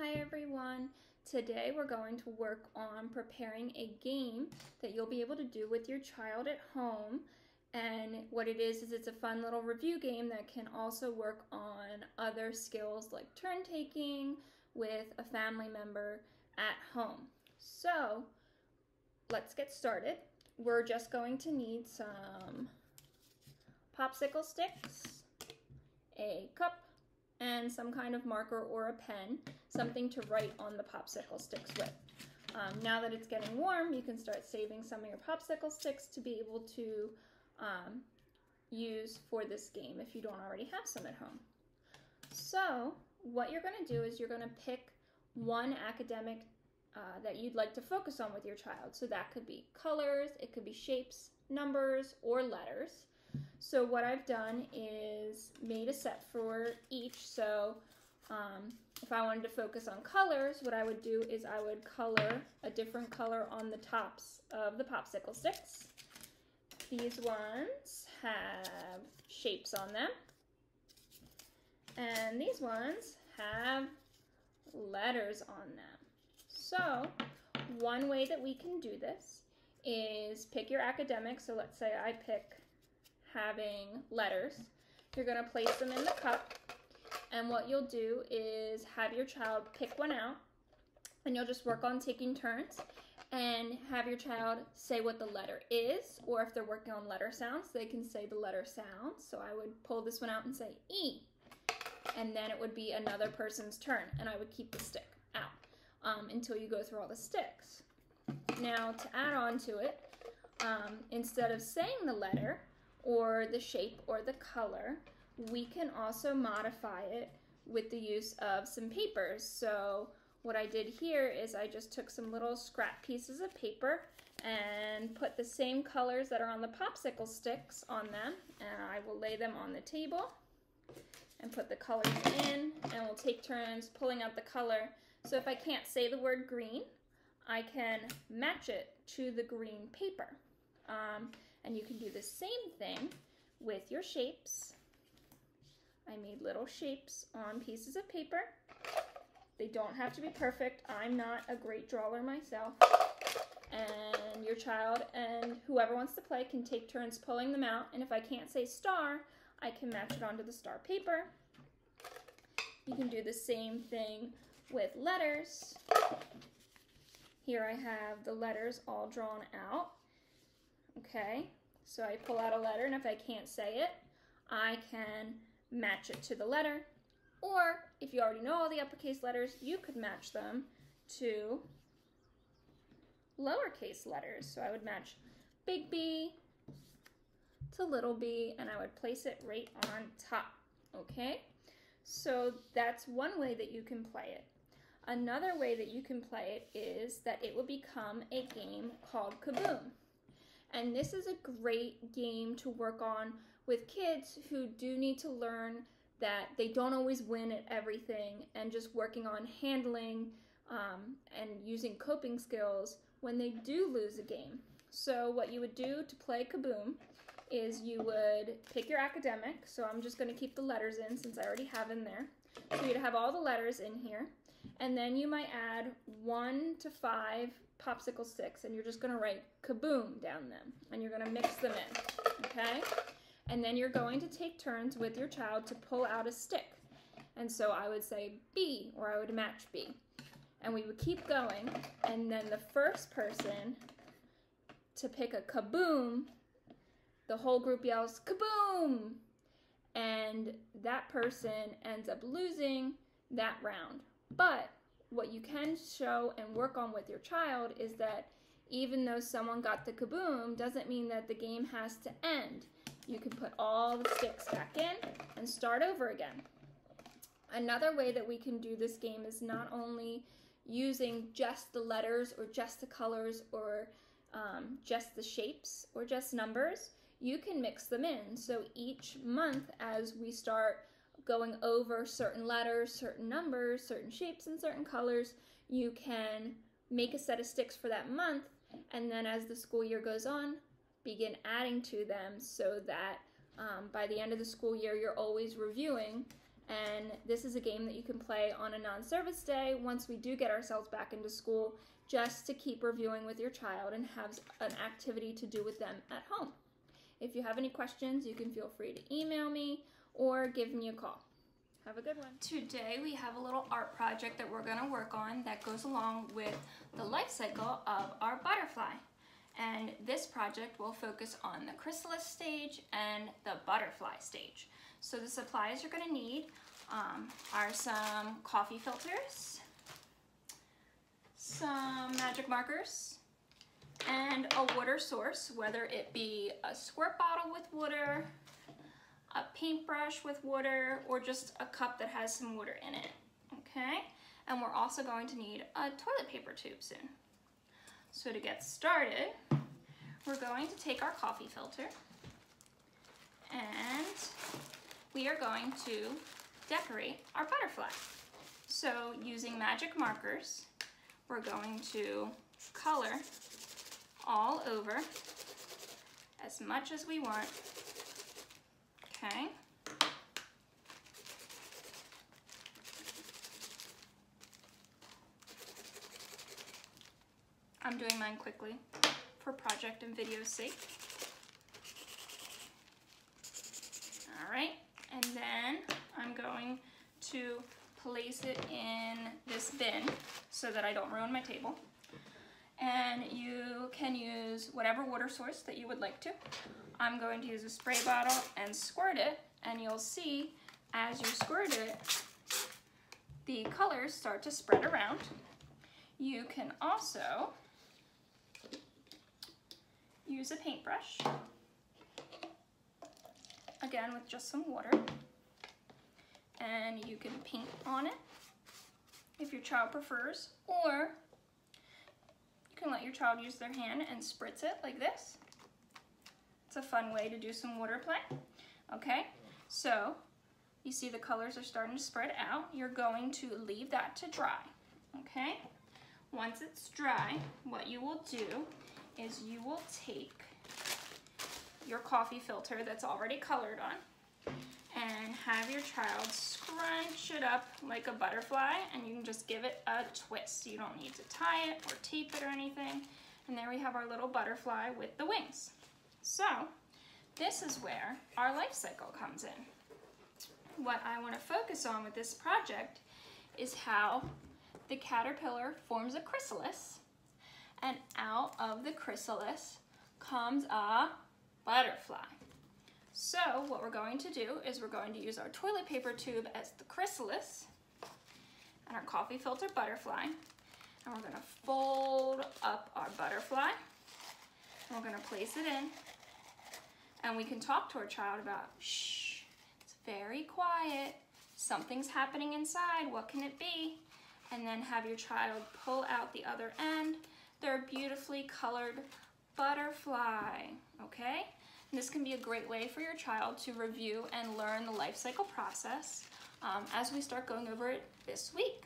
Hi everyone. Today we're going to work on preparing a game that you'll be able to do with your child at home. And what it is it's a fun little review game that can also work on other skills like turn taking with a family member at home. So let's get started. We're just going to need some popsicle sticks, a cup, and some kind of marker or a pen, something to write on the popsicle sticks with. Now that it's getting warm, you can start saving some of your popsicle sticks to be able to use for this game if you don't already have some at home. So what you're going to do is you're going to pick one academic that you'd like to focus on with your child. So that could be colors, it could be shapes, numbers, or letters. So what I've done is made a set for each. So if I wanted to focus on colors, what I would do is I would color a different color on the tops of the popsicle sticks. These ones have shapes on them, and these ones have letters on them. So one way that we can do this is pick your academic. So let's say I pick having letters. You're going to place them in the cup, and what you'll do is have your child pick one out, and you'll just work on taking turns and have your child say what the letter is, or if they're working on letter sounds, they can say the letter sound. So I would pull this one out and say E, and then it would be another person's turn, and I would keep the stick out until you go through all the sticks. Now to add on to it, instead of saying the letter or the shape or the color, we can also modify it with the use of some papers. So what I did here is I just took some little scrap pieces of paper and put the same colors that are on the popsicle sticks on them, and I will lay them on the table and put the colors in, and we'll take turns pulling out the color. So if I can't say the word green, I can match it to the green paper. And you can do the same thing with your shapes. I made little shapes on pieces of paper. They don't have to be perfect. I'm not a great drawer myself. And your child and whoever wants to play can take turns pulling them out. And if I can't say star, I can match it onto the star paper. You can do the same thing with letters. Here I have the letters all drawn out. Okay, so I pull out a letter, and if I can't say it, I can match it to the letter. Or if you already know all the uppercase letters, you could match them to lowercase letters. So I would match big B to little b, and I would place it right on top. Okay, so that's one way that you can play it. Another way that you can play it is that it will become a game called Kaboom. And this is a great game to work on with kids who do need to learn that they don't always win at everything, and just working on handling and using coping skills when they do lose a game. So what you would do to play Kaboom is you would pick your academic. So I'm just going to keep the letters in since I already have in there. So you'd have all the letters in here. And then you might add 1 to 5 popsicle sticks, and you're just going to write Kaboom down them, and you're going to mix them in, okay? And then you're going to take turns with your child to pull out a stick. And so I would say B, or I would match B. And we would keep going, and then the first person to pick a Kaboom, the whole group yells Kaboom! And that person ends up losing that round. But what you can show and work on with your child is that even though someone got the Kaboom, doesn't mean that the game has to end. You can put all the sticks back in and start over again. Another way that we can do this game is not only using just the letters or just the colors or just the shapes or just numbers. You can mix them in. So each month, as we start going over certain letters, certain numbers, certain shapes, and certain colors, you can make a set of sticks for that month, and then as the school year goes on, begin adding to them so that by the end of the school year, you're always reviewing And this is a game that you can play on a non-service day once we do get ourselves back into school, just to keep reviewing with your child and have an activity to do with them at home. If you have any questions, you can feel free to email me or give me a call. Have a good one. Today we have a little art project that we're going to work on that goes along with the life cycle of our butterfly. And this project will focus on the chrysalis stage and the butterfly stage. So the supplies you're going to need are some coffee filters, some magic markers, and a water source, whether it be a squirt bottle with water, a paintbrush with water, or just a cup that has some water in it, okay? And we're also going to need a toilet paper tube soon. So to get started, we're going to take our coffee filter and we are going to decorate our butterfly. So using magic markers, we're going to color all over as much as we want. Okay. I'm doing mine quickly for project and video's sake. All right, and then I'm going to place it in this bin so that I don't ruin my table. And you can use whatever water source that you would like to. I'm going to use a spray bottle and squirt it, and you'll see as you squirt it, the colors start to spread around. You can also use a paintbrush, again with just some water, and you can paint on it if your child prefers, or you can let your child use their hand and spritz it like this. It's a fun way to do some water play. Okay, so you see the colors are starting to spread out. You're going to leave that to dry, okay? Once it's dry, what you will do is you will take your coffee filter that's already colored on and have your child scrunch it up like a butterfly, and you can just give it a twist. You don't need to tie it or tape it or anything. And there we have our little butterfly with the wings. So this is where our life cycle comes in. What I want to focus on with this project is how the caterpillar forms a chrysalis, and out of the chrysalis comes a butterfly. So what we're going to do is we're going to use our toilet paper tube as the chrysalis and our coffee filter butterfly, and we're going to fold up our butterfly, and we're going to place it in. And we can talk to our child about, shh, it's very quiet, something's happening inside, what can it be? And then have your child pull out the other end, their beautifully colored butterfly, okay? And this can be a great way for your child to review and learn the life cycle process as we start going over it this week.